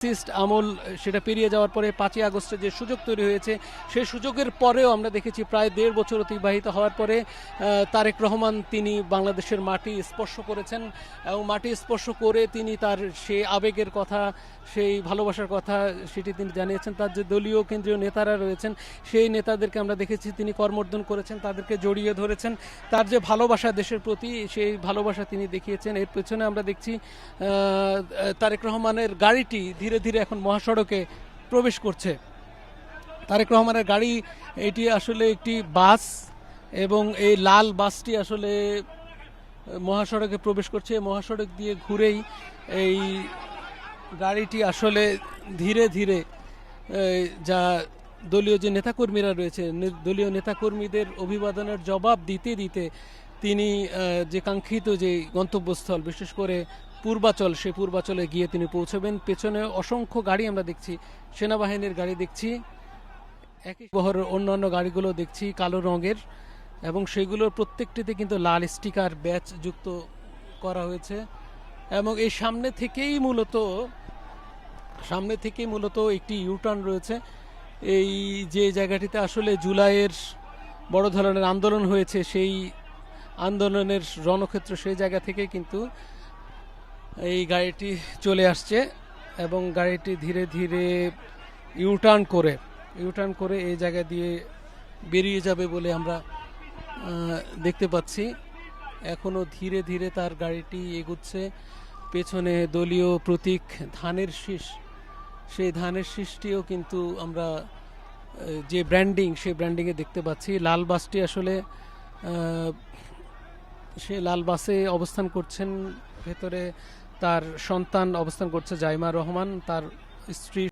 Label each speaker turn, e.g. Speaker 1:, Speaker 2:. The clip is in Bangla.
Speaker 1: ফ্যাসিস্ট আমল সেটা পেরিয়ে যাওয়ার পরে ৫ই আগস্টে যে সুযোগ তৈরি হয়েছে সেই সুযোগের পরেও আমরা দেখেছি প্রায় ১.৫ বছর অতিবাহিত হওয়ার পরে তারেক রহমান তিনি বাংলাদেশের মাটি স্পর্শ করেছেন এবং মাটি স্পর্শ করে তিনি তার সেই আবেগের কথা সেই ভালোবাসার কথা সেটি তিনি জানিয়েছেন। তার যে দলীয় কেন্দ্রীয় নেতারা রয়েছেন সেই নেতাদেরকে আমরা দেখেছি তিনি করমর্দন করেছেন, তাদেরকে জড়িয়ে ধরেছেন। তার যে ভালোবাসা দেশের প্রতি সেই ভালোবাসা তিনি দেখিয়েছেন। এর পেছনে আমরা দেখছি তারেক রহমানের গাড়িটি ধীরে ধীরে এখন মহাসড়কে প্রবেশ করছে। তারেক রহমানের গাড়ি এটি আসলে একটি বাস এবং এই লাল বাসটি আসলে মহাসড়কে প্রবেশ করছে। মহাসড়ক দিয়ে ঘুরেই এই গাড়িটি আসলে ধীরে ধীরে যা দলীয় যে নেতাকর্মীরা রয়েছে দলীয় নেতাকর্মীদের অভিবাদনের জবাব দিতে দিতে তিনি যে কাঙ্ক্ষিত যে গন্তব্যস্থল বিশেষ করে পূর্বাচল সেই পূর্বাচলে গিয়ে তিনি পৌঁছবেন। পেছনে অসংখ্য গাড়ি আমরা দেখছি, সেনাবাহিনীর গাড়ি দেখছি, একই বহরের অন্যান্য গাড়িগুলো দেখছি কালো রঙের এবং সেগুলোর প্রত্যেকটিতে কিন্তু লাল স্টিকার ব্যাচ যুক্ত করা হয়েছে এবং এই সামনে থেকেই মূলত একটি ইউটার্ন রয়েছে। এই যে জায়গাটিতে আসলে জুলাইয়ের বড় ধরনের আন্দোলন হয়েছে সেই আন্দোলনের রণক্ষেত্র সেই জায়গা থেকে কিন্তু এই গাড়িটি চলে আসছে এবং গাড়িটি ধীরে ধীরে ইউটার্ন করে এই জায়গা দিয়ে বেরিয়ে যাবে বলে আমরা দেখতে পাচ্ছি। এখনো ধীরে ধীরে তার গাড়িটি এগুচ্ছে। পেছনে দলীয় প্রতীক ধানের শীষ, সেই ধানের শীষটিও কিন্তু আমরা যে ব্র্যান্ডিং সেই ব্র্যান্ডিংয়ে দেখতে পাচ্ছি। লাল বাসটি আসলে সে লাল বাসে অবস্থান করছেন, ভেতরে তার সন্তান অবস্থান করছে জাইমা রহমান, তার স্ত্রী।